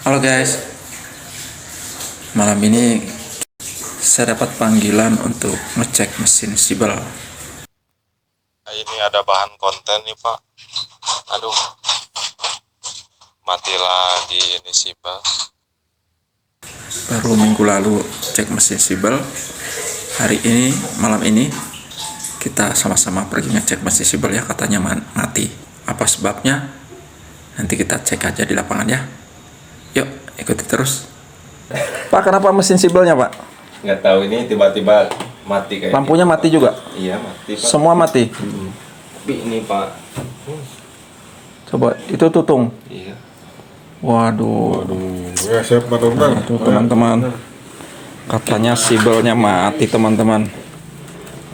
Halo guys, malam ini saya dapat panggilan untuk ngecek mesin Sibel. Ini ada bahan konten nih Pak. Aduh, mati lagi ini Sibel. Baru minggu lalu cek mesin Sibel. Hari ini, malam ini kita sama-sama pergi ngecek mesin Sibel ya, katanya mati. Apa sebabnya? Nanti kita cek aja di lapangan ya. Yuk, ikuti terus. Pak, kenapa mesin Sibelnya Pak? Nggak tahu, ini tiba-tiba mati kayak Lampunya gitu, mati Pak. juga? Iya mati Pak. Semua mati? Tapi ini Pak. Coba, itu tutung. Iya. Waduh. Ya siap teman-teman. Tuh teman-teman, katanya Sibelnya mati teman-teman.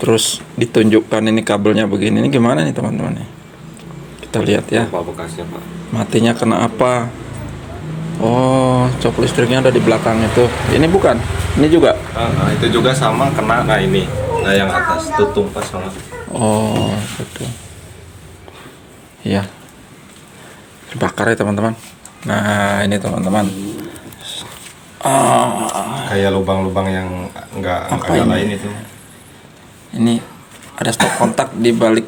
Terus ditunjukkan ini kabelnya begini. Ini gimana nih teman-teman? Kita lihat ya. Apa bekasnya Pak? Matinya kena apa? Oh, cok listriknya ada di belakang itu. Ini bukan? Ini juga? Itu juga sama kena. Nah ini, nah yang atas tutung pas sama. Oh, betul. Iya. Terbakar ya teman-teman. Nah, ini teman-teman. Kayak lubang-lubang yang nggak Apa ini? lain itu. Ini ada stop kontak di balik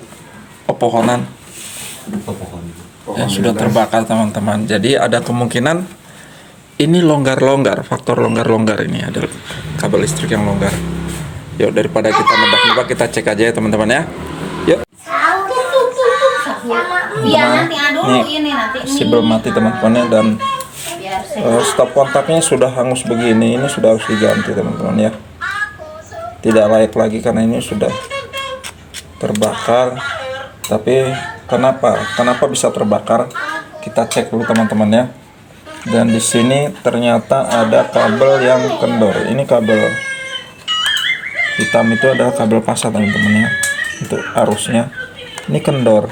pepohonan yang sudah terbakar teman-teman. Jadi ada kemungkinan ini longgar-longgar, faktor longgar-longgar ini ada kabel listrik yang longgar. Yuk, daripada kita nebak-nebak, kita cek aja ya teman-teman ya. Yuk. Iya nanti dulu Nih, ini nanti Sibel mati teman-teman ya, dan stop kontaknya sudah hangus begini. Ini sudah harus diganti teman-teman ya. Tidak layak lagi karena ini sudah terbakar. Tapi kenapa bisa terbakar? Kita cek dulu teman-teman ya. Dan di sini ternyata ada kabel yang kendor. Ini kabel hitam itu adalah kabel pasar teman-teman ya. Untuk arusnya ini kendor.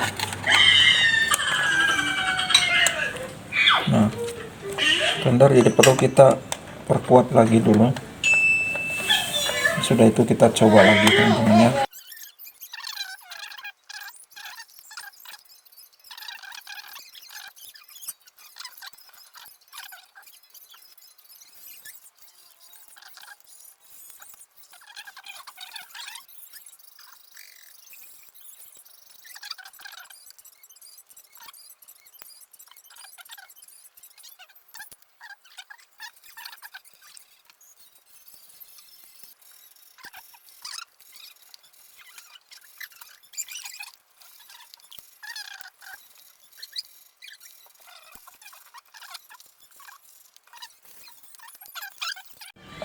Nah, kendor, jadi perlu kita perkuat lagi dulu. Sudah itu kita coba lagi teman-teman ya.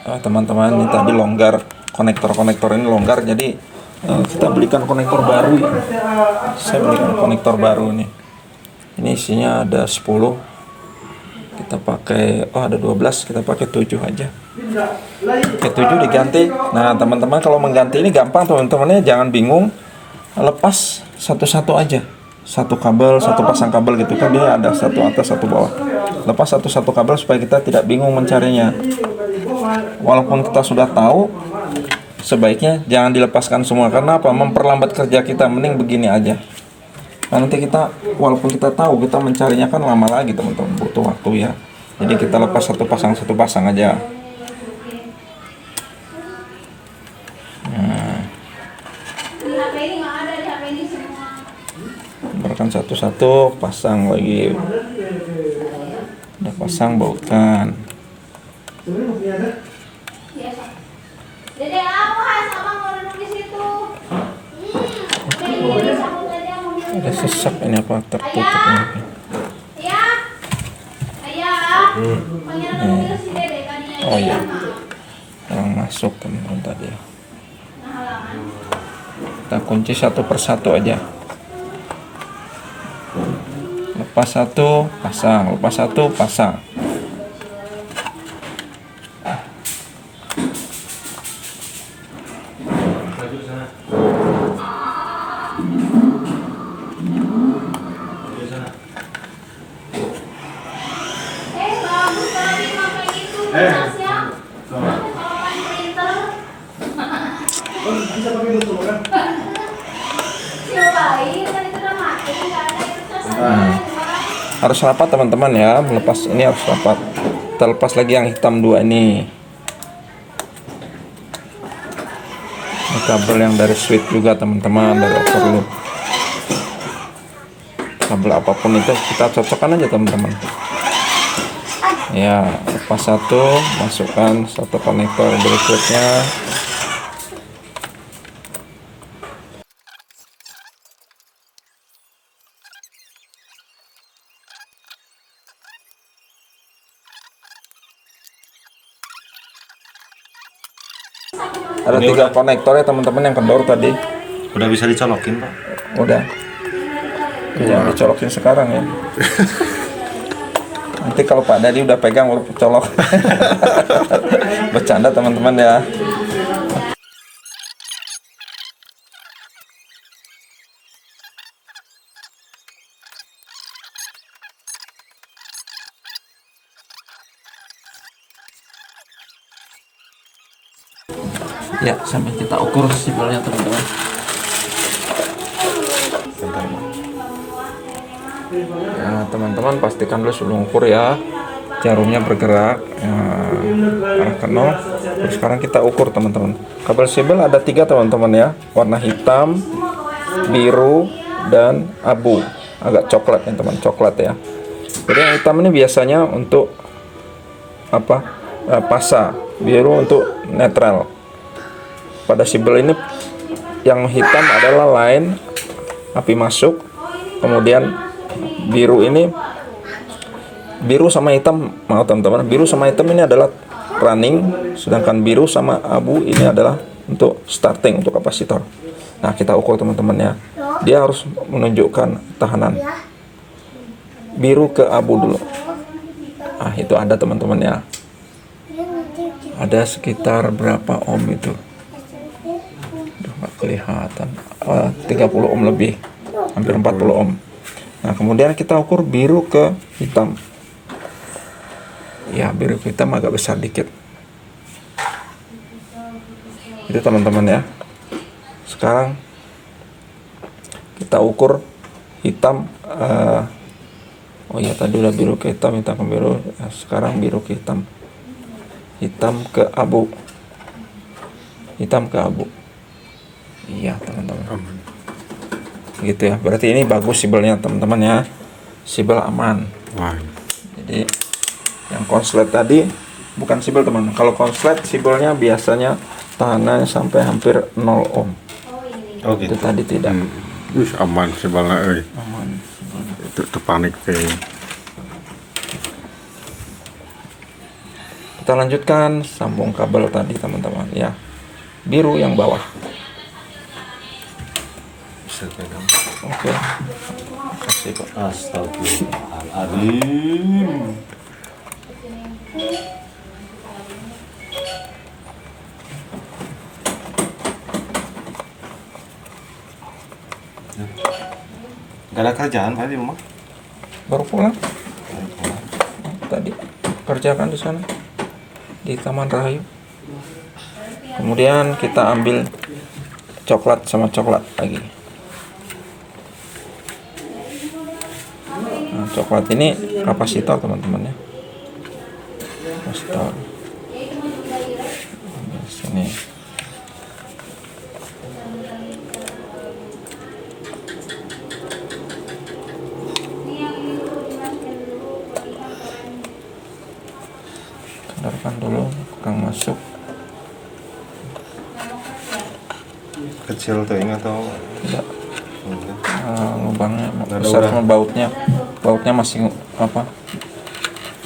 Teman-teman, ini tadi longgar, konektor ini longgar, jadi kita belikan konektor baru ya. Saya belikan konektor baru nih. Ini isinya ada 10, kita pakai, ada 12, kita pakai 7 aja. Oke, 7 diganti. Nah teman-teman, kalau mengganti ini gampang teman-teman ya, jangan bingung, lepas satu-satu aja, satu kabel, satu pasang kabel gitu kan, dia ada satu atas satu bawah. Lepas satu-satu kabel supaya kita tidak bingung mencarinya. Walaupun kita sudah tahu, sebaiknya jangan dilepaskan semua. Karena apa? Memperlambat kerja kita. Mending begini aja. Nah, nanti kita, walaupun kita tahu, kita mencarinya kan lama lagi teman-teman, butuh waktu ya. Jadi kita lepas satu pasang aja. Nah, lebarkan satu-satu, pasang lagi. Udah pasang, bautkan. Dede awas sama mau duduk di situ. Ada sesak ini apa tertutup ini. Ya. Ayah. Panggil mobil si Dede tadinya. Oh iya, yang masuk teman-teman tadi ya. Kita kunci satu persatu aja. Lepas satu, pasang. Lepas satu, pasang. Bagus tadi pakai itu kertasnya. Printer. Bisa pakai itu kan? Cobain kan itu udah mati, nggak ada kertas. harus rapat teman-teman ya. Melepas ini harus rapat. Kita lepas lagi yang hitam 2 ini. Ini kabel yang dari switch juga teman-teman, dari overload. Kabel apapun itu kita cocokkan aja teman-teman. Ya, lepas satu, masukkan satu konektor berikutnya. Ada 3 konektor ya teman-teman yang kendor tadi. Udah bisa dicolokin, Pak? Udah. Ya, dicolokin sekarang ya. Nanti kalau Pak Dadi udah pegang baru colok. Bercanda teman-teman ya. Ya, sampai kita ukur sibelnya teman-teman. Ya, teman-teman pastikan dulu sebelum ukur ya. Jarumnya bergerak ya, arah ke nol. Terus sekarang kita ukur teman-teman. Kabel sibel ada 3 teman-teman ya. Warna hitam, biru, dan abu. Agak coklat ya teman, coklat ya. Jadi yang hitam ini biasanya untuk apa? Pasa. Biru untuk netral. Pada sibel ini yang hitam adalah line api masuk, kemudian biru ini, biru sama hitam, maaf teman-teman, biru sama hitam ini adalah running, sedangkan biru sama abu ini adalah untuk starting, untuk kapasitor. Nah, kita ukur teman-teman ya, dia harus menunjukkan tahanan biru ke abu dulu. Nah, itu ada teman-teman ya, ada sekitar berapa ohm itu, nggak kelihatan, 30 ohm lebih, hampir 40 ohm. Nah, kemudian kita ukur biru ke hitam. Ya, biru ke hitam agak besar dikit. Itu teman-teman ya. Sekarang kita ukur hitam. Oh ya, tadi udah biru ke hitam, hitam ke biru. Nah, sekarang biru ke hitam, hitam ke abu, hitam ke abu. Iya teman-teman, gitu ya. Berarti ini bagus sibelnya teman-teman ya, sibel aman. Wah. Jadi yang konslet tadi bukan sibel teman. Kalau konslet sibelnya biasanya tahanannya sampai hampir 0 ohm. Oh gitu. Itu tadi tidak. Wis aman sebalna euy. Aman. Itu panik teh. Kita lanjutkan sambung kabel tadi teman-teman ya. Biru yang bawah. Bisa pegang. Oke. Makasih Pak. Astagfirullahaladzim. Gak ada kerjaan Pak di rumah? Baru pulang. Tadi kerjakan di sana di Taman Rahayu. Kemudian kita ambil coklat sama coklat lagi. Nah, coklat ini kapasitor teman-teman ya. Kapasitor. Di sini. Sadarkan dulu kurang masuk. Kecil tuh ini atau Tidak. enggak? Lubangnya Nggak ada besar udah. sama bautnya masih apa,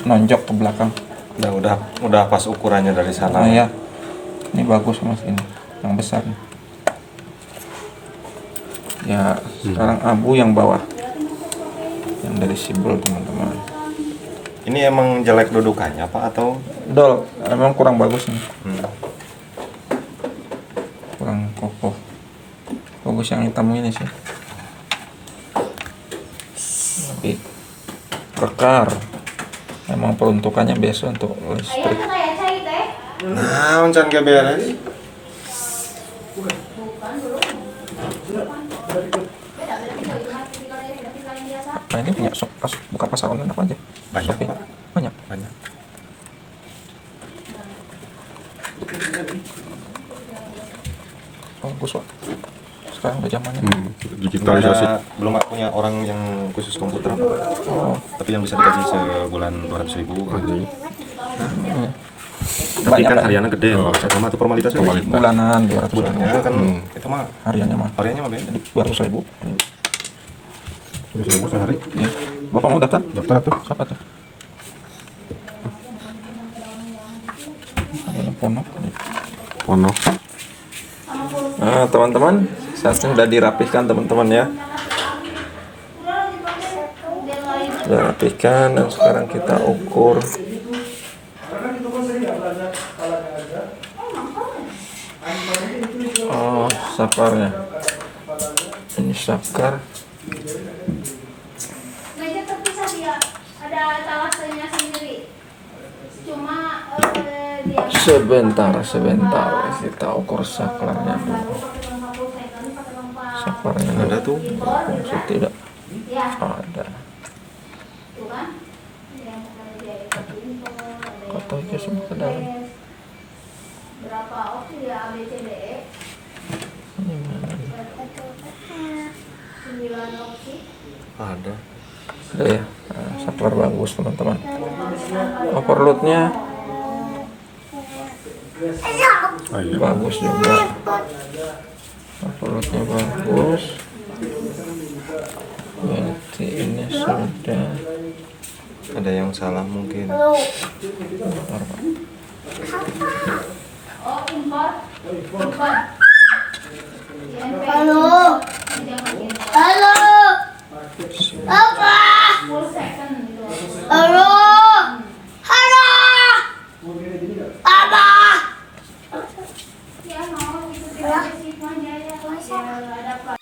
nonjok ke belakang. Udah pas ukurannya dari sana. Nah ya, ini bagus mas, ini yang besar nih. Ya, sekarang abu yang bawah, yang dari sibel teman-teman. Ini emang jelek dudukannya Pak atau? Dol, emang kurang bagus nih, Hmm. kurang kokoh. Bagus yang hitam ini sih, lebih kekar. Emang peruntukannya biasa untuk listrik. kayak cai teh. Nah, can gak beres. Nah ini punya buka pasar online apa aja? Banyak. Shopee. Banyak. Banyak. Bagus Pak. Sekarang udah zamannya. Digitalisasi. Belum punya orang yang khusus komputer apa, Pak. Oh, Tapi yang bisa dikasih sebulan 200.000. Tapi banyak kan lah. hariannya gede, sama itu formalitasnya. Bulanan 200 Bulannya kan itu mah hariannya mah. hariannya mah beda. 200.000. 100.000 sehari. Ya. Bapak mau daftar? Daftar tuh. Siapa tuh? Ada ponok. Ponok. Nah, teman-teman, saatnya sudah dirapihkan teman-teman ya. Sudah rapihkan dan sekarang kita ukur. Oh, sakarnya. Ini sakar. Meja terpisah dia. Ada talasenya sendiri. Cuma dia Sebentar. Kita ukur sakarnya dulu. Sakarnya Ada tuh. fungsi tidak ya, ada. tuh kan. Yang dia itu info, ada yang Kata aja semua ke dalam. berapa opsi ya A B C D E. Ini mana? 9 opsi. Ada. Ada ya. Nah, saklar bagus teman-teman. Overloadnya Ah, iya. bagus juga. Overloadnya bagus. Berarti ini sudah. Ada yang salah mungkin. Bentar, Pak. Oh, import. Halo. Jangan ini. Halo. Apa? Full second gitu. Halo. Halo. Apa? Ya mau ikutin aja sih aja ya. Ya ada apa?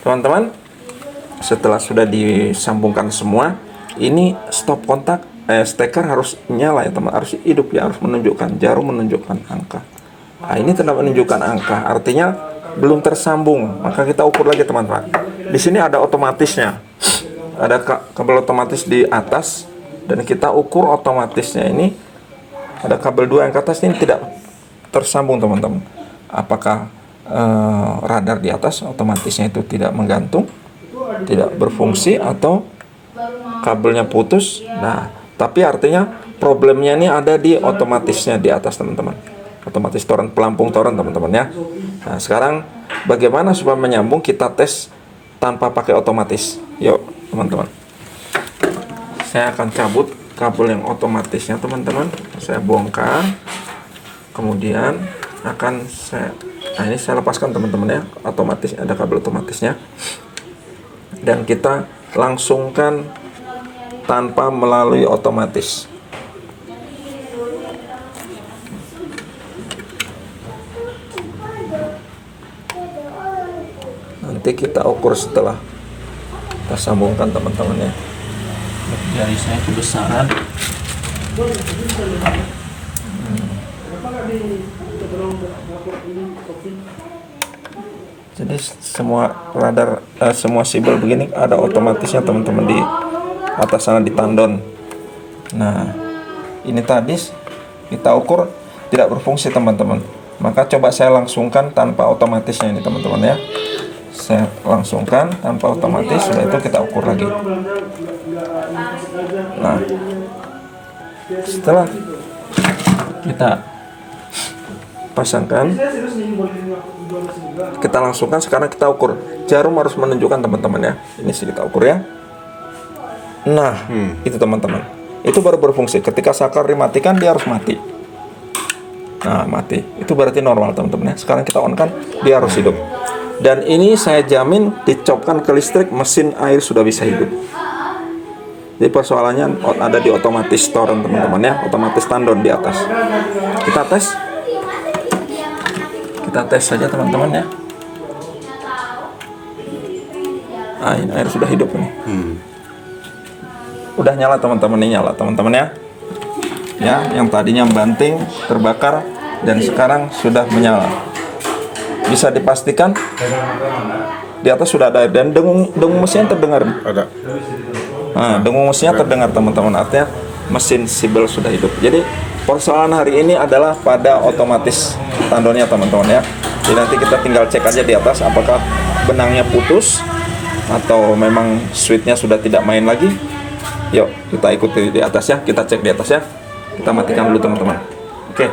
Teman-teman, setelah sudah disambungkan semua, ini stop kontak steker harus nyala ya teman, harus hidup ya, harus menunjukkan jarum menunjukkan angka. Nah, ini tidak menunjukkan angka, artinya belum tersambung. Maka kita ukur lagi teman-teman. Di sini ada otomatisnya, ada kabel otomatis di atas, dan kita ukur otomatisnya ini ada kabel 2 yang ke atas ini tidak tersambung teman-teman. Apakah radar di atas otomatisnya itu tidak menggantung, tidak berfungsi, atau kabelnya putus? Nah, tapi artinya problemnya ini ada di otomatisnya di atas teman-teman, otomatis toren, pelampung toren teman-teman ya. Nah, sekarang bagaimana supaya menyambung? Kita tes tanpa pakai otomatis. Yuk teman-teman, saya akan cabut kabel yang otomatisnya teman-teman, saya bongkar, kemudian akan nah ini saya lepaskan teman-teman ya, otomatis ada kabel otomatisnya, dan kita langsungkan tanpa melalui otomatis. Nanti kita ukur setelah kita sambungkan teman-teman ya. Jari saya kebesaran. Jadi semua radar, semua sibel begini ada otomatisnya teman-teman di atas sana di tandon. Nah, ini tadi kita ukur tidak berfungsi teman-teman. Maka coba saya langsungkan tanpa otomatisnya ini teman-teman ya. Saya langsungkan tanpa otomatis, setelah itu kita ukur lagi. Nah, setelah kita pasangkan, kita langsungkan, sekarang kita ukur. Jarum harus menunjukkan teman-teman ya. Ini sih kita ukur ya. Nah, itu teman-teman. Itu baru berfungsi. Ketika saklar dimatikan, dia harus mati. Nah, mati. Itu berarti normal teman-teman ya. Sekarang kita on kan, dia harus hidup. Dan ini saya jamin dicopkan ke listrik, mesin air sudah bisa hidup. Jadi persoalannya ada di otomatis toren teman-teman ya, otomatis tandon di atas. Kita tes. Kita tes saja teman-teman ya. Nah, ini air sudah hidup nih. Udah nyala teman-teman, ini nyala teman-teman ya. Ya, yang tadinya banting terbakar dan sekarang sudah menyala. Bisa dipastikan di atas sudah ada air dan dengung mesinnya terdengar. Ada. Nah, dengung mesinnya terdengar teman-teman, artinya mesin Siebel sudah hidup. Jadi persoalan hari ini adalah pada otomatis tandonnya teman-teman ya. Jadi nanti kita tinggal cek aja di atas apakah benangnya putus atau memang switchnya sudah tidak main lagi. Yuk kita ikuti di atas ya, kita cek di atas ya. Kita matikan dulu teman-teman. Oke,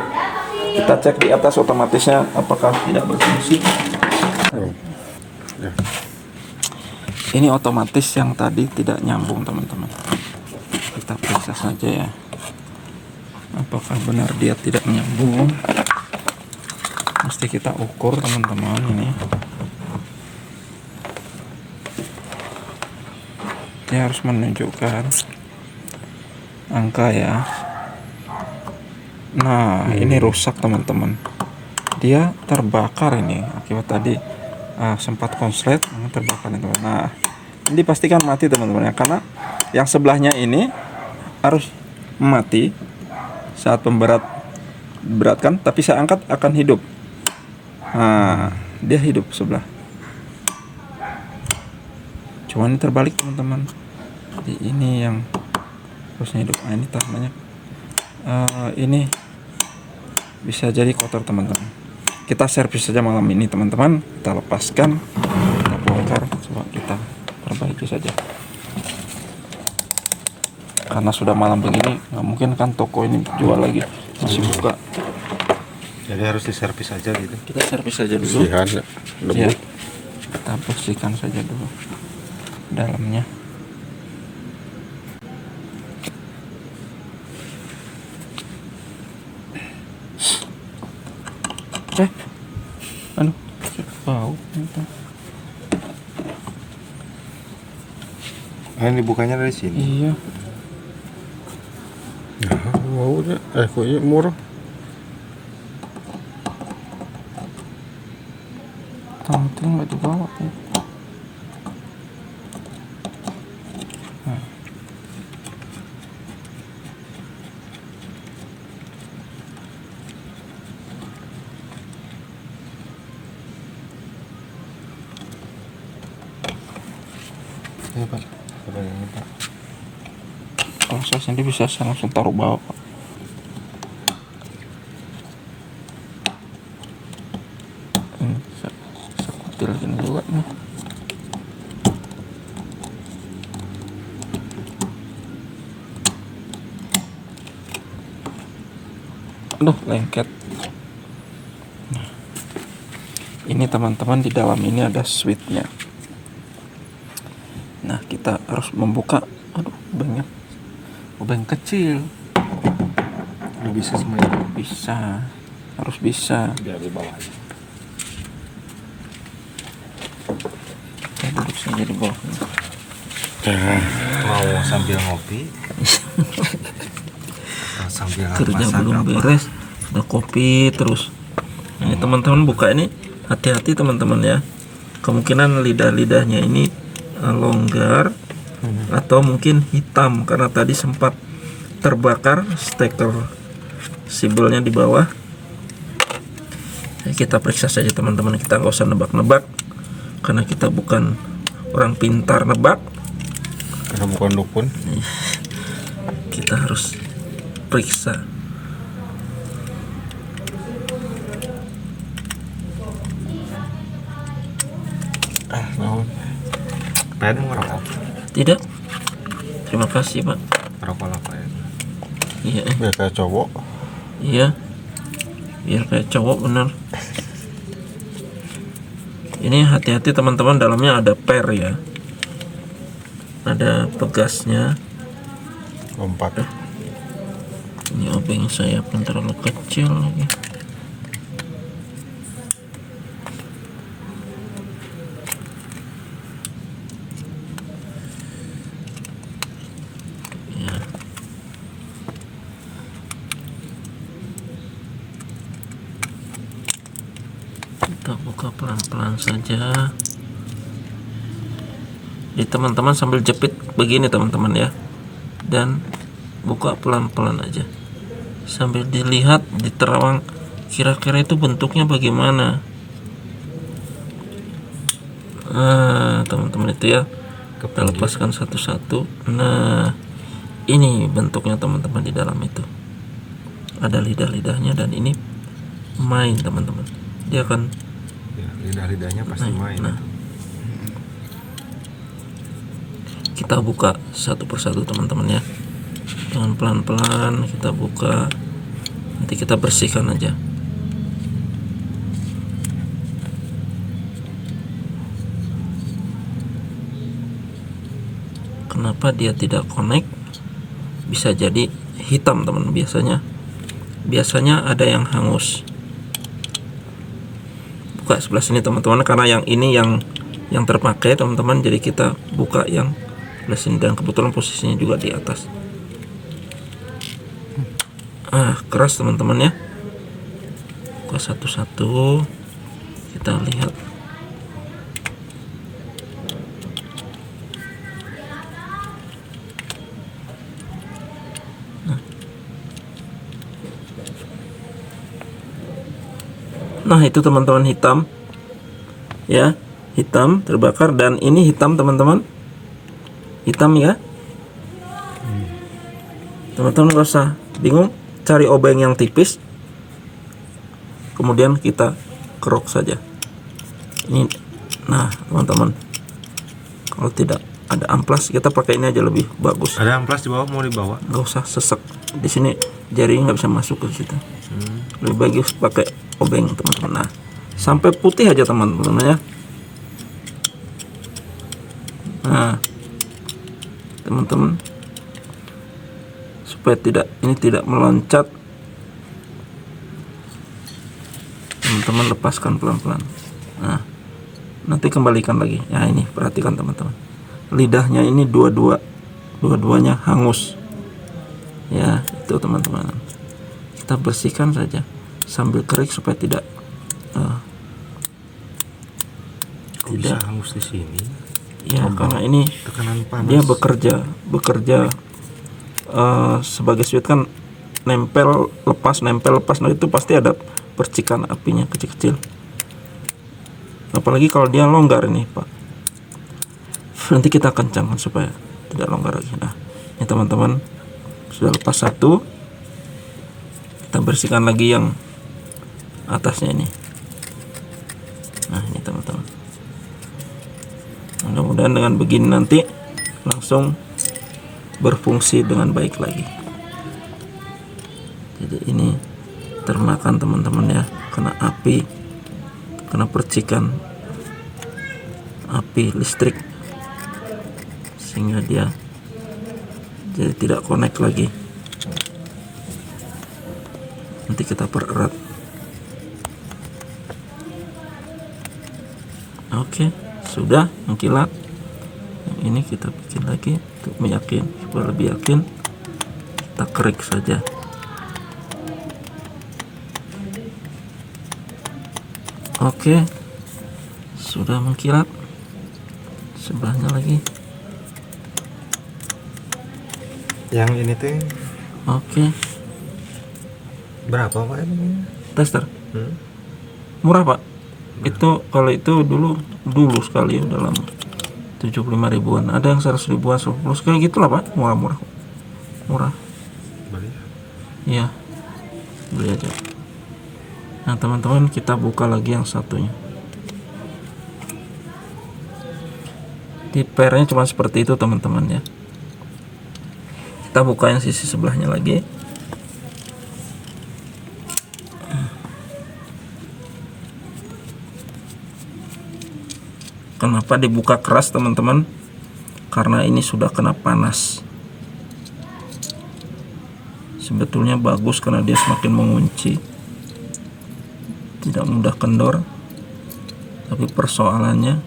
kita cek di atas otomatisnya apakah tidak berfungsi. Ya. Ini otomatis yang tadi tidak nyambung teman-teman. Kita periksa saja ya, apakah benar dia tidak menyambung. Mesti kita ukur teman-teman ini. Dia harus menunjukkan angka ya. Nah ini rusak teman-teman, dia terbakar ini akibat tadi sempat konslet terbakar teman-teman. Nah ini dipastikan mati teman-teman ya, karena yang sebelahnya ini harus mati saat beratkan, tapi saya angkat akan hidup. Nah dia hidup sebelah, cuman ini terbalik teman-teman. Jadi ini yang harusnya hidup. Nah ini tandanya ini bisa jadi kotor teman-teman. Kita servis saja malam ini teman-teman, kita lepaskan, kita bongkar, coba kita perbaiki saja. Karena sudah malam begini, nggak mungkin kan toko ini jual lagi, masih buka. Jadi harus diservis aja gitu. Kita servis saja dulu. Sihan ya. Ya, kita bersihkan saja dulu dalamnya. Aduh, bau. Ini dibukanya dari sini. Iya. Mau ya. Kok iya murah. Tampil nggak dibawa ya. Ini Pak. Coba ini Pak. Kalau saya sendiri bisa saya langsung taruh bawah Pak. Ini saya kutil gini juga nih. Aduh lengket. Nah, ini teman-teman, di dalam ini ada switchnya. Nah kita harus membuka. Aduh banyak lubang kecil. Nggak bisa semuanya. Bisa, harus bisa. Biar di bawah. Kita duduk saja di bawah. Mau sambil ngopi. Sambil Kerja masak belum apa. beres, udah kopi terus. Ini teman-teman buka ini, hati-hati teman-teman ya. Kemungkinan lidah-lidahnya ini longgar atau mungkin hitam karena tadi sempat terbakar steker Siebelnya di bawah. Jadi kita periksa saja teman-teman, kita nggak usah nebak-nebak karena kita bukan orang pintar nebak. Karena bukan dukun. Kita harus periksa. Naon. Pengen ngerokok. Tidak. Terima kasih Pak. Ngerokok apa ya? Iya. Biar kayak cowok. Iya. Biar kayak cowok bener. Ini hati-hati teman-teman, dalamnya ada per ya. Ada pegasnya. Lompat. Ini obeng saya pun terlalu kecil lagi. Ya. Kita buka pelan-pelan saja. Jadi teman-teman sambil jepit begini teman-teman ya. Dan buka pelan-pelan aja sambil dilihat, diterawang kira-kira itu bentuknya bagaimana. Teman-teman itu ya, kita lepaskan satu-satu. Nah, ini bentuknya teman-teman. Di dalam itu ada lidah-lidahnya, dan ini main teman-teman. Dia akan Ya, lidah-lidahnya pasti main. Nah, kita buka satu persatu teman-teman ya, dengan pelan-pelan kita buka. Nanti kita bersihkan aja. Kenapa dia tidak connect? Bisa jadi hitam teman. Biasanya ada yang hangus. Buka sebelah sini teman-teman, karena yang ini yang terpakai teman-teman, jadi kita buka yang sebelah sini, dan kebetulan posisinya juga di atas. Keras teman-teman ya. Buka satu-satu, kita lihat. Nah itu teman-teman, hitam ya, hitam terbakar, dan ini hitam teman-teman, hitam ya. Teman-teman gak usah bingung, cari obeng yang tipis, kemudian kita kerok saja ini. Nah teman-teman, kalau tidak ada amplas, kita pakai ini aja lebih bagus. Ada amplas di bawah, mau dibawa? Nggak usah sesek di sini, jarinya nggak bisa masuk ke situ. Lebih bagus pakai obeng teman-teman. Nah, sampai putih aja teman-teman ya. Nah teman-teman, supaya ini tidak meloncat, teman-teman lepaskan pelan-pelan. Nah nanti kembalikan lagi ya. Ini perhatikan teman-teman, lidahnya ini dua-duanya hangus ya. Itu teman-teman, kita bersihkan saja sambil kerik supaya tidak Bisa hangus di sini ya, karena ini tekanan panas. dia bekerja sebagai switch kan, nempel lepas. Nah itu pasti ada percikan apinya kecil-kecil, apalagi kalau dia longgar ini Pak. Nanti kita kencangkan supaya tidak longgar lagi. Nah ini teman-teman, sudah lepas satu, kita bersihkan lagi yang atasnya ini. Nah ini teman-teman, mudah-mudahan dengan begini nanti langsung berfungsi dengan baik lagi. Jadi ini termakan teman-teman ya, kena api, kena percikan api listrik, sehingga dia jadi tidak connect lagi. Nanti kita pererat. Oke, sudah mengkilat. Yang ini kita bikin lagi untuk meyakin, supaya lebih yakin. Kita kerik saja. Oke, sudah mengkilat. Sebelahnya lagi. Yang ini tuh Oke, berapa Pak ini? tester. Murah Pak. Itu kalau itu dulu sekali udah lama. 75 ribuan. Ada yang 100 ribuan, 10 kayak gitulah Pak. Murah. Beli. Iya, beli aja. Nah teman-teman, kita buka lagi yang satunya. Di pairnya cuma seperti itu teman-teman ya. Kita buka yang sisi sebelahnya lagi. Kenapa dibuka keras teman-teman? Karena ini sudah kena panas. Sebetulnya bagus karena dia semakin mengunci, tidak mudah kendor. Tapi persoalannya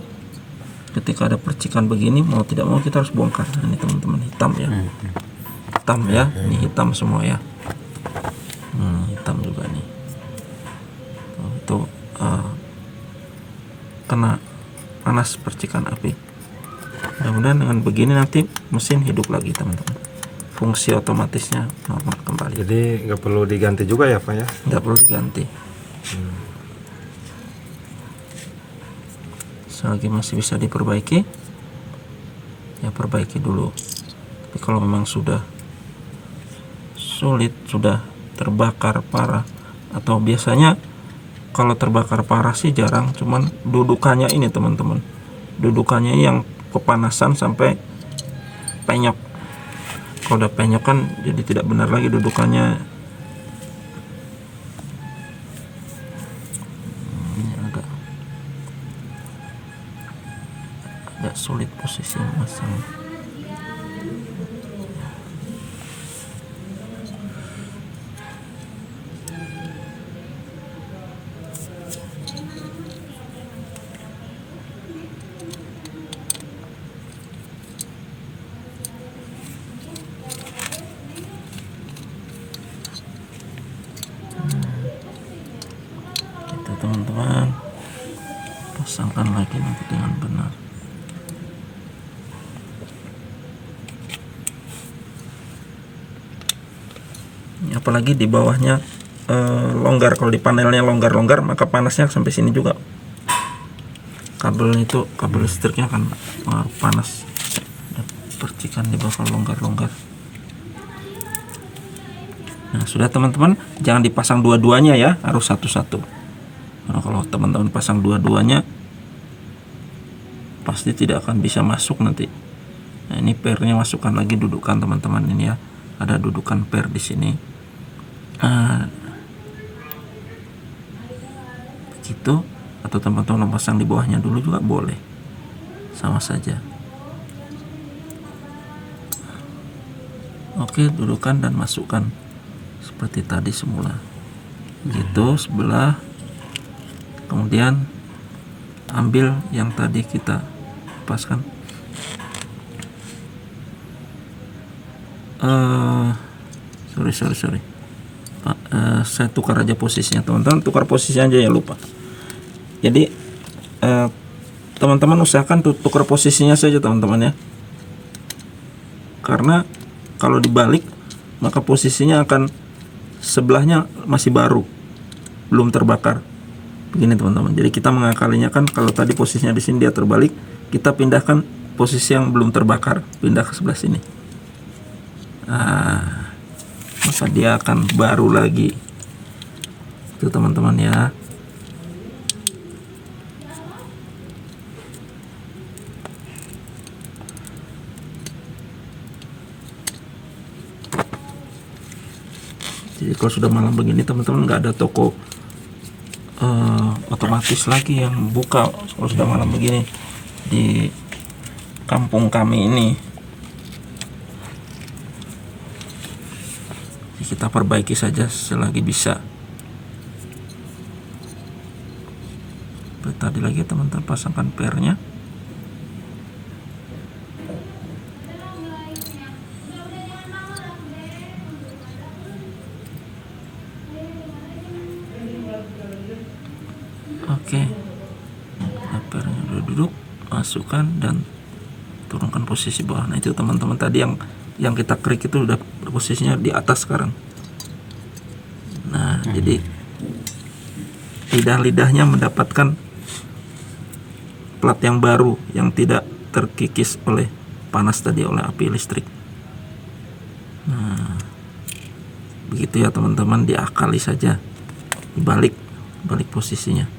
ketika ada percikan begini, mau tidak mau kita harus bongkar. Nah, ini teman-teman, hitam ya. Hitam ya, ini hitam semua ya. Hitam juga nih. Itu kena panas percikan api. Mudah-mudahan dengan begini nanti mesin hidup lagi teman-teman. Fungsi otomatisnya normal kembali. Jadi nggak perlu diganti juga ya Pak ya? Nggak perlu diganti. Selagi masih bisa diperbaiki, ya perbaiki dulu. Tapi kalau memang sudah sulit, sudah terbakar parah, atau biasanya kalau terbakar parah sih jarang, cuman dudukannya ini teman-teman, dudukannya yang kepanasan sampai penyok. Kalau udah penyok kan jadi tidak benar lagi dudukannya. Ini agak sulit posisi memasang. Teman-teman, pasangkan lagi nanti dengan benar. Ini apalagi di bawahnya longgar. Kalau di panelnya longgar, maka panasnya sampai sini juga. Kabel itu, kabel listriknya akan panas. Ada percikan di bawah longgar. Nah, sudah teman-teman, jangan dipasang dua-duanya ya, harus satu-satu. Karena kalau teman-teman pasang dua-duanya pasti tidak akan bisa masuk nanti. Nah, ini pernya masukkan lagi dudukan teman-teman ini ya. Ada dudukan per di sini. Begitu, atau teman-teman pasang di bawahnya dulu juga boleh. Sama saja. Oke, dudukan dan masukkan seperti tadi semula. Gitu sebelah. Kemudian ambil yang tadi kita lepaskan. Sorry Pak, saya tukar aja posisinya teman-teman. Tukar posisi aja ya, lupa. Jadi teman-teman usahakan tukar posisinya saja teman-teman ya. Karena kalau dibalik maka posisinya akan sebelahnya masih baru, belum terbakar. Begini teman-teman. Jadi kita mengakalinya kan, kalau tadi posisinya di sini dia terbalik, kita pindahkan posisi yang belum terbakar, pindah ke sebelah sini. Nah, maka dia akan baru lagi. Itu teman-teman ya. Jadi kalau sudah malam begini teman-teman, nggak ada toko otomatis lagi yang buka kalau sudah malam begini di kampung kami ini. Jadi kita perbaiki saja selagi bisa. Seperti tadi lagi teman-teman, pasangkan pernya. Oke, pernya udah duduk, masukkan dan turunkan posisi bawah. Nah itu teman-teman tadi yang kita klik itu udah posisinya di atas sekarang. Nah jadi lidah-lidahnya mendapatkan plat yang baru yang tidak terkikis oleh panas tadi, oleh api listrik. Nah begitu ya teman-teman, diakali saja, balik posisinya.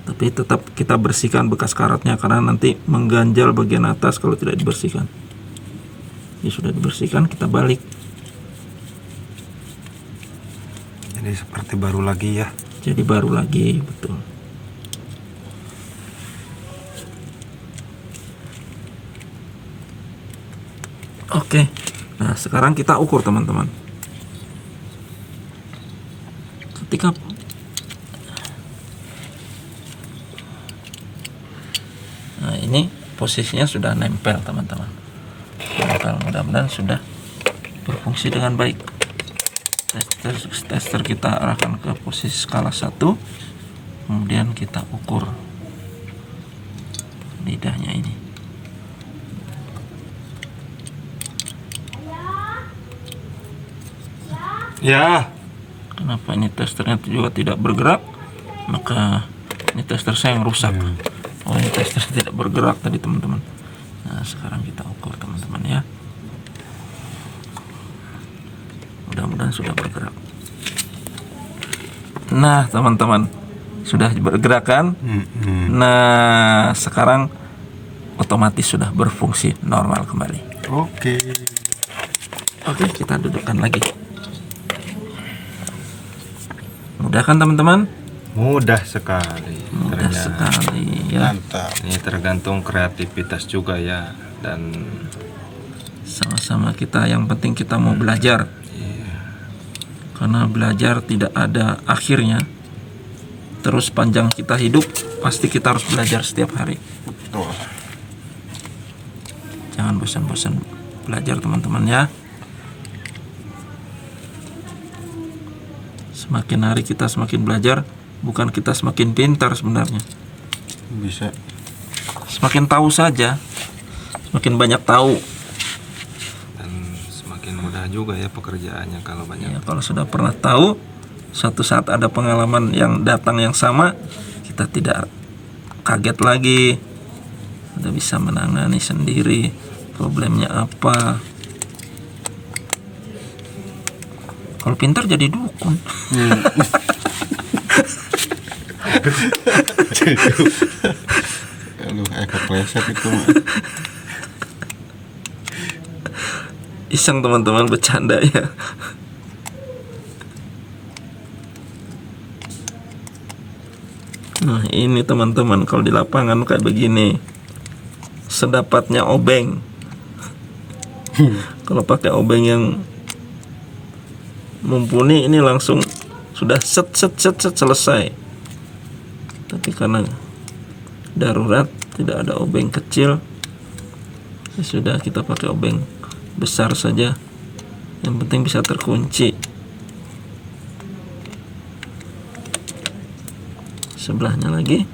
Tapi tetap kita bersihkan bekas karatnya karena nanti mengganjal bagian atas kalau tidak dibersihkan. Ini sudah dibersihkan, kita balik. Jadi seperti baru lagi ya. Jadi baru lagi, betul. Oke. Nah, sekarang kita ukur teman-teman. Ketika ini posisinya sudah nempel teman-teman, nempel, mudah-mudahan sudah berfungsi dengan baik. Tester kita arahkan ke posisi skala 1, kemudian kita ukur lidahnya ini. Ya. Kenapa ini testernya juga tidak bergerak? Maka ini tester saya yang rusak. Oh, ini tester tidak bergerak tadi teman-teman. Nah, sekarang kita ukur teman-teman ya. Mudah-mudahan sudah bergerak. Nah, teman-teman, sudah bergerak kan? Nah, sekarang otomatis sudah berfungsi normal kembali. Oke. Oke, kita dudukkan lagi. Mudah kan teman-teman? Mudah sekali. Mudah sekali ya. Mantap. Ini tergantung kreativitas juga ya, dan Sama-sama kita, yang penting kita mau belajar. Karena belajar tidak ada akhirnya. Terus panjang kita hidup, pasti kita harus belajar setiap hari. Betul. Jangan bosan-bosan belajar teman-teman ya. Semakin hari kita semakin belajar, bukan kita semakin pintar sebenarnya. Bisa. Semakin tahu saja, semakin banyak tahu. dan semakin mudah juga ya pekerjaannya kalau banyak. Ya, kalau sudah pernah tahu, suatu saat ada pengalaman yang datang yang sama, kita tidak kaget lagi. Udah bisa menangani sendiri problemnya apa. Kalau pintar jadi dukun. Aduh, kepleset itu mah. Iseng teman-teman, bercanda ya. Nah, ini teman-teman, kalau di lapangan kayak begini, sedapatnya obeng. Kalau pakai obeng yang mumpuni, ini langsung sudah set selesai. Tapi karena darurat, tidak ada obeng kecil, ya sudah, kita pakai obeng besar saja. Yang penting bisa terkunci. Sebelahnya lagi.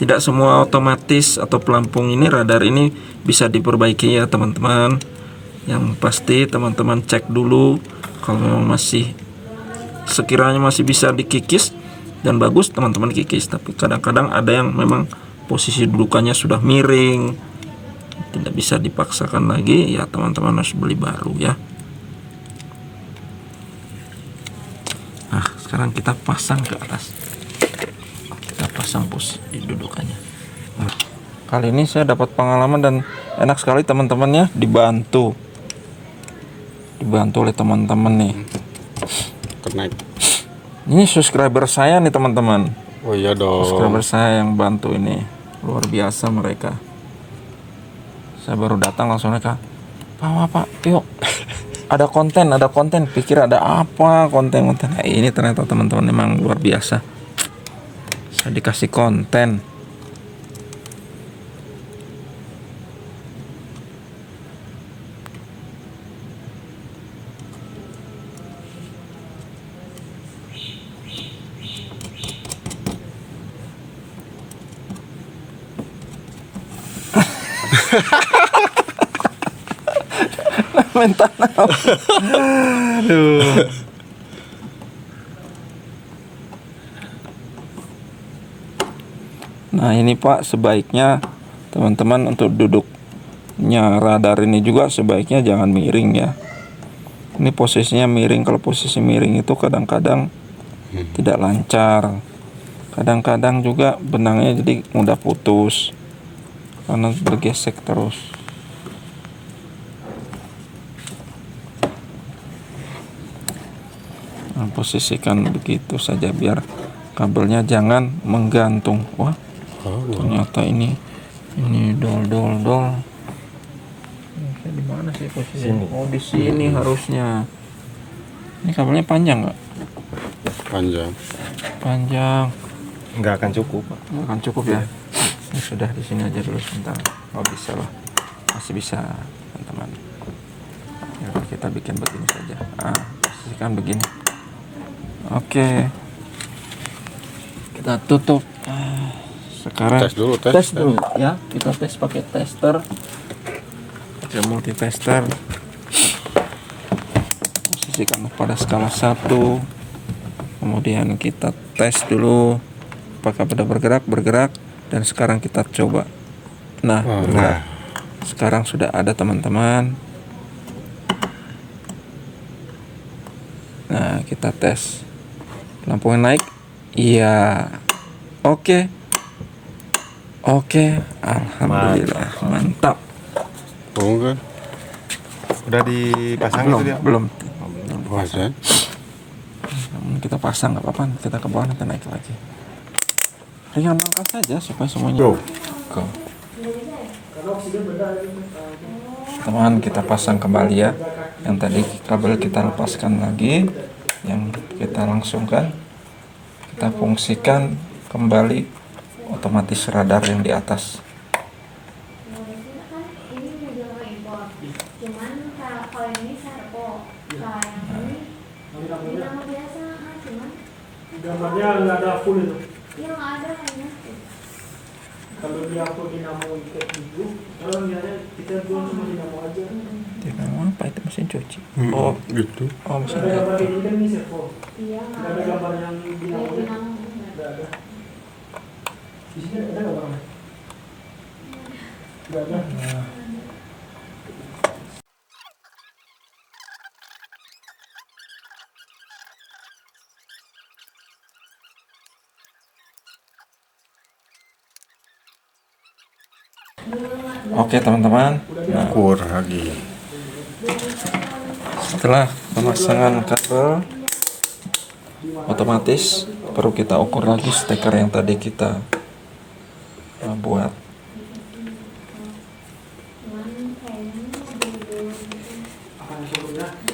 Tidak semua otomatis atau pelampung ini, radar ini bisa diperbaiki ya teman-teman. Yang pasti teman-teman cek dulu, kalau memang masih sekiranya masih bisa dikikis dan bagus, teman-teman kikis. Tapi kadang-kadang ada yang memang posisi dudukannya sudah miring, tidak bisa dipaksakan lagi, ya teman-teman harus beli baru ya. Nah, sekarang kita pasang ke atas. Kita pasang posisi dudukannya. Nah, kali ini saya dapat pengalaman dan enak sekali teman-teman ya, dibantu oleh teman-teman nih. Kenaik. Ini subscriber saya nih teman-teman. Oh iya dong. Subscriber saya yang bantu ini, luar biasa mereka. Saya baru datang langsung mereka, Pak, yuk. Ada konten. Pikir ada apa konten. Nah, ini ternyata teman-teman memang luar biasa. Saya dikasih konten. Mental. Aduh. Nah, ini Pak, sebaiknya teman-teman untuk duduknya radar ini juga sebaiknya jangan miring ya. Ini posisinya miring. Kalau posisi miring itu kadang-kadang tidak lancar. Kadang-kadang juga benangnya jadi mudah putus karena bergesek terus. Nah, posisikan begitu saja biar kabelnya jangan menggantung. Wah, ternyata ini dol. Di mana sih posisinya? Oh, di sini harusnya. Ini kabelnya panjang nggak? Panjang. Nggak akan cukup. Nggak akan cukup ya. Ini sudah di sini aja dulu sebentar. Oh, bisa lah. Masih bisa, teman-teman. Ya, kita bikin begini saja. Posisikan begini. Oke. kita tutup. Sekarang Tes dulu, tes. tes dulu ya, kita tes pakai tester, pakai multitester. Posisikan pada skala 1, kemudian kita tes dulu apakah pada bergerak, dan sekarang kita coba. Nah, Nah, sekarang sudah ada teman-teman. Nah, kita tes. Lampunya naik. Iya. Oke. Alhamdulillah. Mantap. bohong kan? Udah dipasang Belum, itu dia? belum. Pasang. Kita pasang nggak apa-apa. Kita ke bawah nanti naik lagi. Ringan angkat saja supaya semuanya. Go. Go. Teman, kita pasang kembali ya. Yang tadi kabel kita lepaskan lagi, yang kita langsungkan, kita fungsikan kembali otomatis radar yang di atas. Kan ini juga nggak impor. Cuman kalau ini servo. Kalau yang ini nama biasa kan, cuman Gambarnya nggak ada full itu. dia nggak ada kayaknya. Kalau dia upload dinamo kayak gitu, kalau biasanya kita jual cuma dinamo aja. Dinamo apa itu, mesin cuci? Oh, gitu. Oh mesin Ada gambar cuci. kayak gini kan ini servo. Iya nggak Nggak ada ada. gambar yang dinamo. Kayak dinamo. Nggak ada. Di sini ada nggak bang? Nggak ada. Oke teman-teman. Nah, Ukur lagi. setelah pemasangan kabel otomatis perlu kita ukur lagi steker yang tadi kita buat.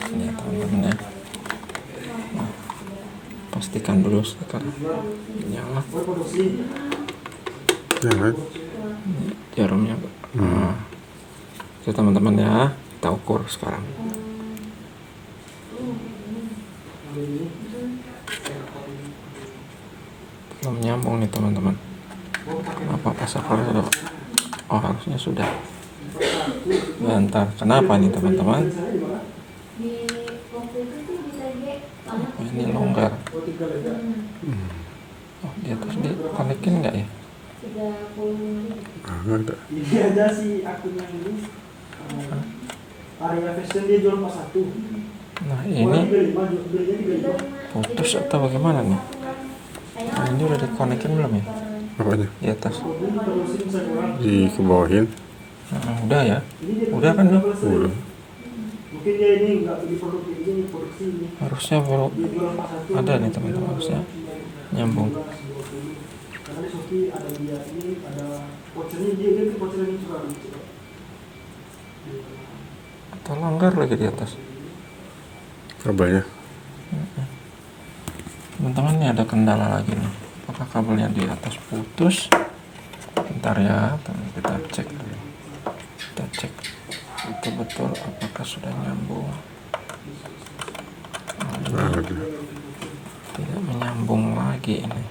Ini ya teman-teman ya. Nah, pastikan dulu steker nyala. Jangan. Jarumnya. Nah, oke teman-teman ya, kita ukur sekarang. Belum nyambung nih teman-teman. Apa pasapor sudah? Oh harusnya sudah. Bentar, kenapa nih teman-teman? Di waktu itu sih bisa G. Oh, ini longgar. Oh di atas dikonekin nggak ya? 35.000. Ah, nggak ada. Ini ada si akun yang ini. Area fashion dia jual pas 1. Nah ini 35, belinya 35. putus atau bagaimana nih? Nah, ini udah dikonekin belum ya? Apanya? Di atas. Dikebawahin. Nah, udah ya? Udah kan nih? Udah. Mungkin dia ini nggak diproduksi ini, produksi ini. Harusnya baru Dia jual pas 1. ada nih teman-teman, harusnya nyambung. Karena di Shopee ada dia ini, ada vouchernya, dia ke voucher ini juga lucu. Atau longgar lagi di atas. Kabelnya. Teman-teman, ini ada kendala lagi nih. Apakah kabelnya di atas putus? Bentar ya, kita cek dulu. Kita cek betul-betul apakah sudah nyambung. Nah, ada. Tidak menyambung lagi ini.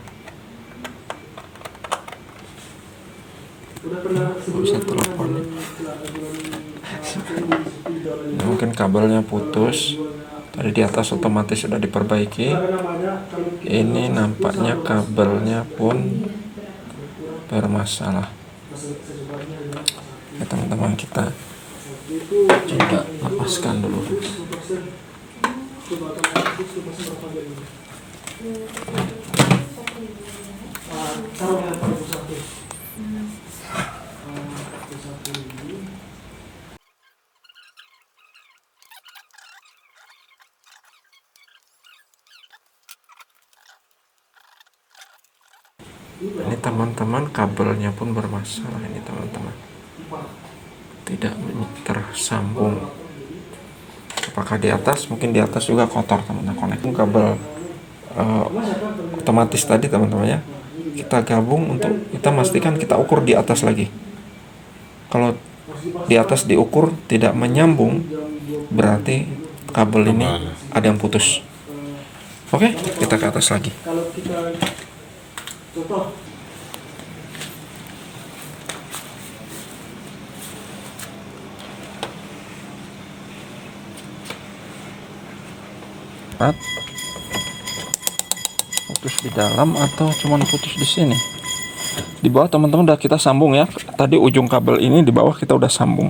Bisa telepon. Ini mungkin kabelnya putus. Tadi di atas otomatis sudah diperbaiki. Ini nampaknya kabelnya pun bermasalah. Ya teman-teman, kita coba lepaskan dulu. Ini teman-teman, kabelnya pun bermasalah ini teman-teman. Tidak tersambung. Apakah di atas? Mungkin di atas juga kotor teman-teman. Koneksi kabel otomatis tadi teman-teman ya. Kita gabung untuk kita pastikan kita ukur di atas lagi. Kalau di atas diukur tidak menyambung, berarti kabel ini ada yang putus. Oke, kita ke atas lagi. Kalau kita Contoh. Putus di dalam atau cuman putus di sini? Di bawah teman-teman udah kita sambung ya. Tadi ujung kabel ini di bawah kita udah sambung.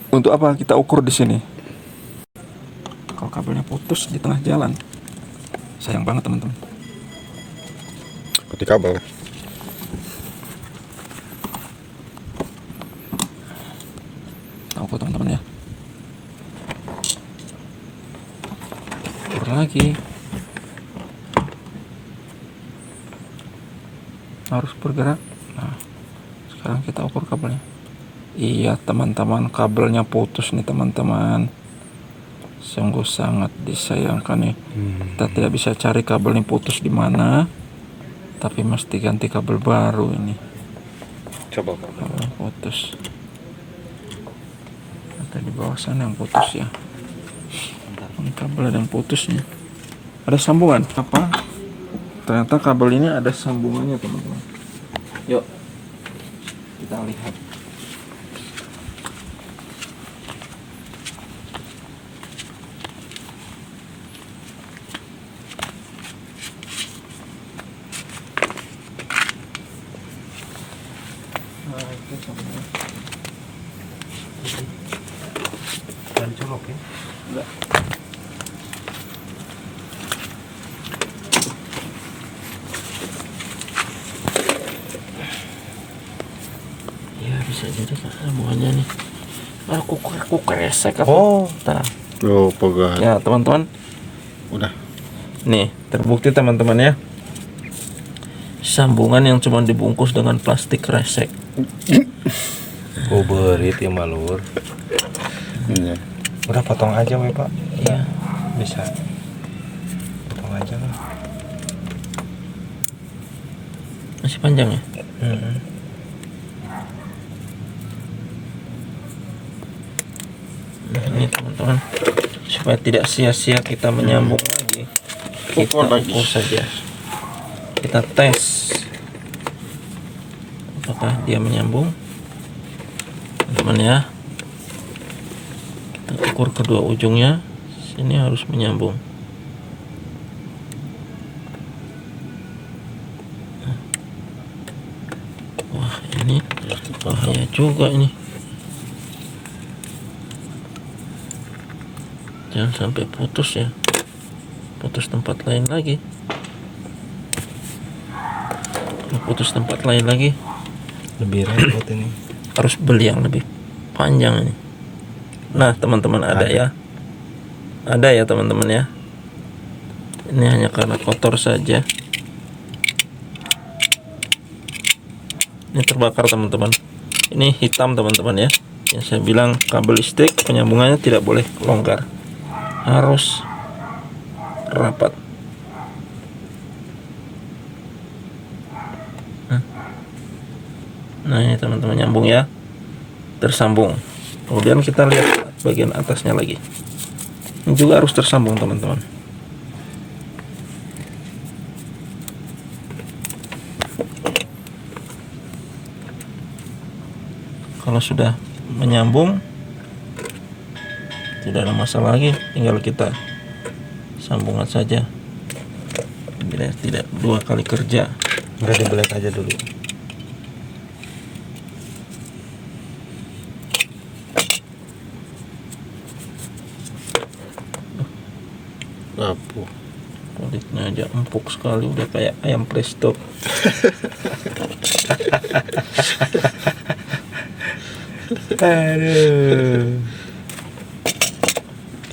Untuk apa kita ukur di sini? Kalau kabelnya putus di tengah jalan, sayang banget teman-teman. Seperti kabel. Tahu kok teman-teman ya. Ukur lagi. Harus bergerak. Nah, sekarang kita ukur kabelnya. Iya teman-teman, kabelnya putus nih teman-teman. Sungguh sangat disayangkan nih. Kita tidak bisa cari kabel ini putus di mana, tapi mesti ganti kabel baru ini. Coba. Kabel putus. Ada di bawah sana yang putus ya. Ini kabel ada yang putusnya. Ada sambungan apa? Ternyata kabel ini ada sambungannya teman-teman. Yuk kita lihat. Dan colok ya. Enggak. Ya bisa jadi sambungannya nih. Kuker resek apa? Nah, Oh, pegang. ya teman-teman. Udah. Nih terbukti teman-teman ya. Sambungan yang cuma dibungkus dengan plastik resek. Oh, berit ya malur. Iya. Udah potong aja we Pak. Iya. Bisa. Potong aja lah. Masih panjang ya? Nah, ini teman-teman, supaya tidak sia-sia kita menyambung lagi, kita ukur saja. Kita tes apakah dia menyambung, teman-teman ya. Kita ukur kedua ujungnya, sini harus menyambung. Wah ini bahaya juga ini. Jangan sampai putus ya. Putus tempat lain lagi. Kalau putus tempat lain lagi, Lebih repot ini. harus beli yang lebih panjang ini. Nah teman-teman ada ya. Ada ya teman-teman ya. Ini hanya karena kotor saja. Ini terbakar teman-teman. Ini hitam teman-teman ya. Yang saya bilang kabel listrik penyambungannya tidak boleh longgar, harus rapat. Nah ini teman-teman nyambung ya, tersambung. Kemudian kita lihat bagian atasnya lagi. Ini juga harus tersambung teman-teman. Kalau sudah menyambung, tidak ada masalah lagi, tinggal kita sambungan saja. Bila tidak dua kali kerja. Udah dibelek aja dulu. Apa? Kulitnya aja empuk sekali, udah kayak ayam presto. Aduh.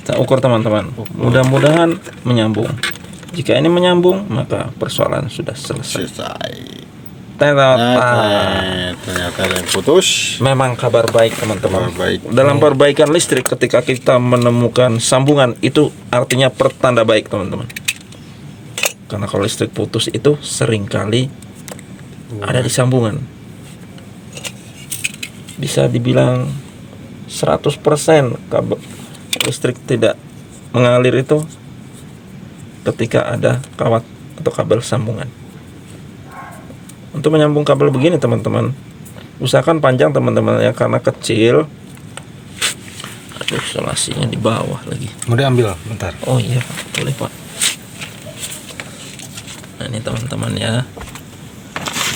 Kita ukur teman-teman, mudah-mudahan menyambung. Jika ini menyambung, maka persoalan sudah selesai. Selesai. Ternyata ada yang putus. memang kabar baik teman-teman. Kabar baik. Dalam perbaikan listrik, ketika kita menemukan sambungan, itu artinya pertanda baik teman-teman. Karena kalau listrik putus itu seringkali ada di sambungan. Bisa dibilang 100% kabel listrik tidak mengalir itu ketika ada kawat atau kabel sambungan. untuk menyambung kabel begini teman-teman, usahakan panjang teman-teman ya, karena kecil. Aduh, isolasinya di bawah lagi. Mau diambil bentar. Oh iya Pak, boleh Pak. Nah ini teman-teman ya,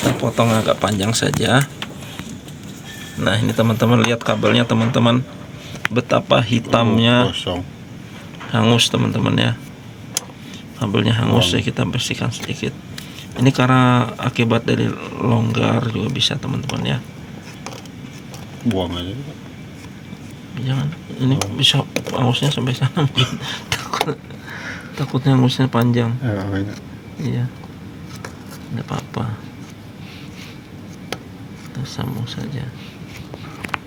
kita potong agak panjang saja. Nah ini teman-teman, lihat kabelnya teman-teman, betapa hitamnya, Kosong. hangus teman-teman ya. Kabelnya hangus ya, kita bersihkan sedikit. Ini karena akibat dari longgar juga bisa teman-teman ya. Buang aja. Pak. Jangan, ini bisa hangusnya sampai sana mungkin. Takutnya hangusnya panjang. Ya, banyak. Iya, tidak apa-apa, kita sambung saja.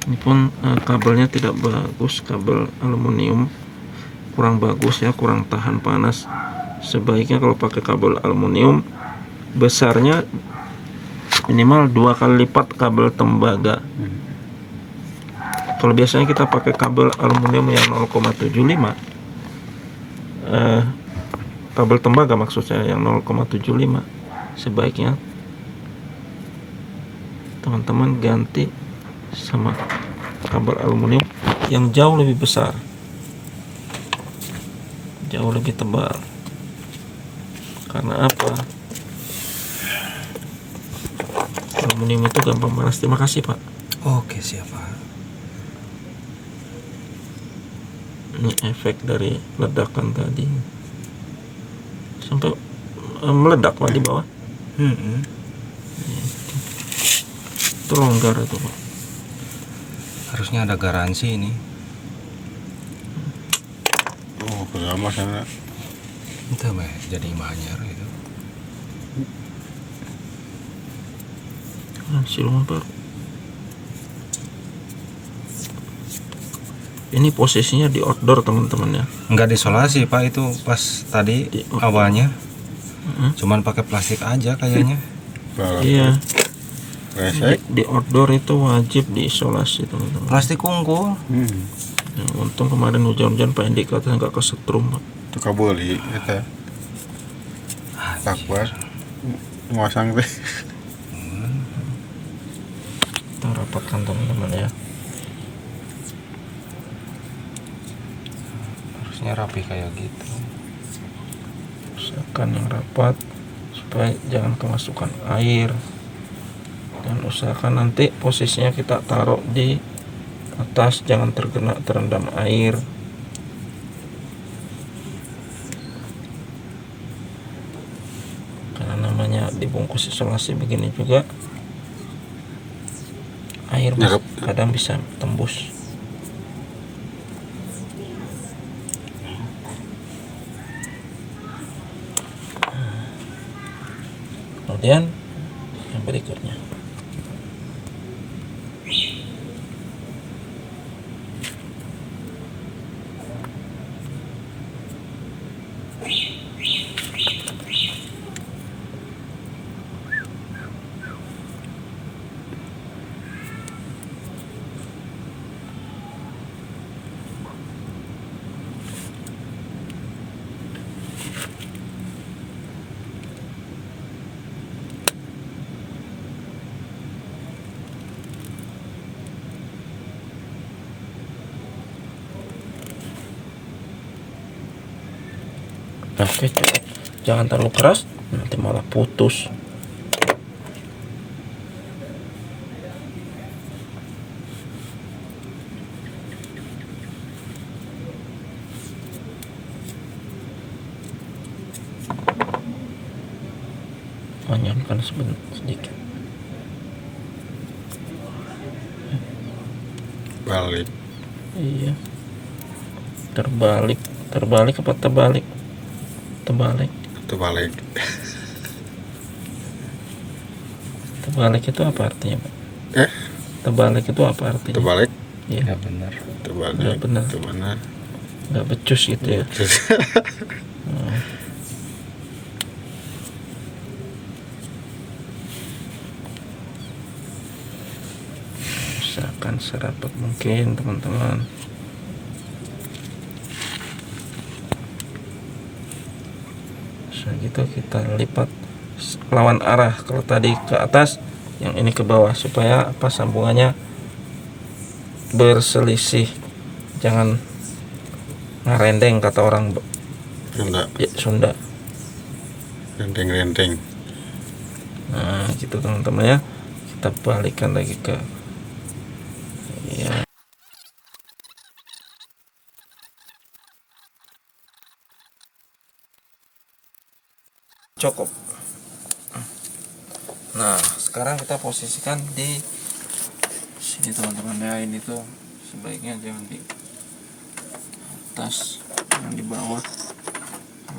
Ini pun kabelnya tidak bagus, kabel aluminium kurang bagus ya, kurang tahan panas. Sebaiknya kalau pakai kabel aluminium, besarnya minimal 2 kali lipat kabel tembaga. Kalau biasanya kita pakai kabel aluminium yang 0,75, kabel tembaga maksud saya yang 0,75, sebaiknya teman-teman ganti sama kabel aluminium yang jauh lebih besar, jauh lebih tebal. Karena apa? Aluminium itu gampang panas. Terima kasih Pak. Oke, siap Pak. Ini efek dari ledakan tadi, sampai meledak Pak di bawah. Itu longgar itu Pak. Harusnya ada garansi ini. Oh, lama sana. Entah mah jadi manyar gitu. Siluman Pak. Ini posisinya di outdoor teman-teman ya. Enggak diisolasi Pak, itu pas tadi awalnya. Cuman pakai plastik aja kayaknya. Iya. Resek. Di outdoor itu wajib diisolasi teman-teman. Plastik unggul. Ya, untung kemarin hujan-hujan Pak Indi katanya nggak kesetrum Pak. Itu kabeli kita. Takbar. Masang teh. Kita rapatkan teman-teman ya. Harusnya rapi kayak gitu. Usahakan yang rapat supaya jangan kemasukan air, dan usahakan nanti posisinya kita taruh di atas, jangan terendam air. Karena namanya dibungkus isolasi begini juga, air kadang bisa tembus. Kemudian yang berikutnya, oke, jangan terlalu keras, nanti malah putus. Panjangkan sedikit. Balik. Iya. Terbalik apa terbalik? Terbalik. Terbalik itu apa artinya Pak? Terbalik itu apa artinya? Terbalik. Iya. Ya benar. Terbalik. Nggak benar. Terbalik. Nggak becus gitu ya. Usahakan serapat mungkin teman-teman. Gitu kita lipat lawan arah. Kalau tadi ke atas, yang ini ke bawah, supaya apa, sambungannya berselisih, jangan ngarendeng kata orang Sunda. ya, Sunda. Renteng-renteng. Nah gitu teman-teman ya, kita balikan lagi ke ya. Cukup. Nah sekarang kita posisikan di sini teman-teman ya. Ini tuh sebaiknya jangan di atas, yang di bawah.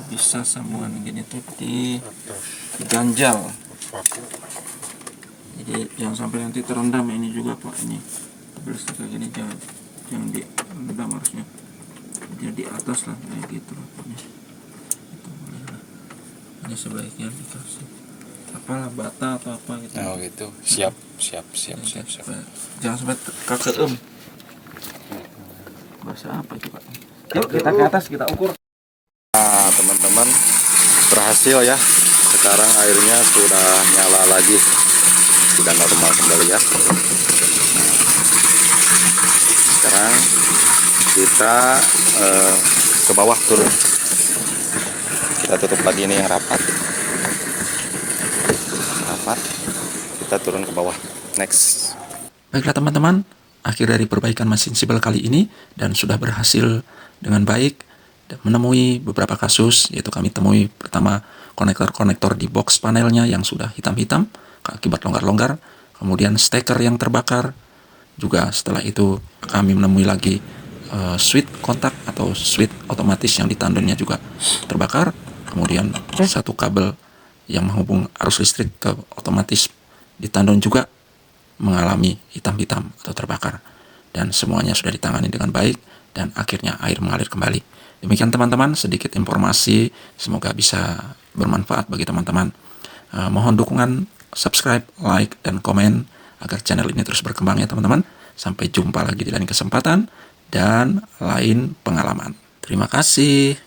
Bisa sambungan gini tuh diganjal, jadi jangan sampai nanti terendam. Ini juga Pak, ini beres kayak gini, jangan direndam, harusnya jadi di atas lah kayak gitu lah pokoknya. Itu boleh lah. Ini sebaiknya dikasih apalah, bata atau apa gitu. Oh gitu. Siap. Jangan sampai kakeem. Bahasa apa itu Pak? Yuk kita ke atas, kita ukur. Nah teman-teman, berhasil ya. Sekarang airnya sudah nyala lagi, sudah normal kembali ya. Sekarang kita ke bawah turun. Kita tutup lagi ini yang rapat. Kita turun ke bawah. Next. Baiklah teman-teman, akhir dari perbaikan mesin Sibel kali ini dan sudah berhasil dengan baik dan menemui beberapa kasus, yaitu kami temui pertama konektor-konektor di box panelnya yang sudah hitam-hitam akibat longgar-longgar, kemudian steker yang terbakar, juga setelah itu kami menemui lagi switch kontak atau switch otomatis yang di tandonnya juga terbakar, kemudian satu kabel yang menghubung arus listrik ke otomatis di tandon juga mengalami hitam-hitam atau terbakar, dan semuanya sudah ditangani dengan baik dan akhirnya air mengalir kembali. Demikian teman-teman, sedikit informasi, semoga bisa bermanfaat bagi teman-teman. Mohon dukungan, subscribe, like, dan komen agar channel ini terus berkembang ya teman-teman. Sampai jumpa lagi di lain kesempatan dan lain pengalaman. Terima kasih.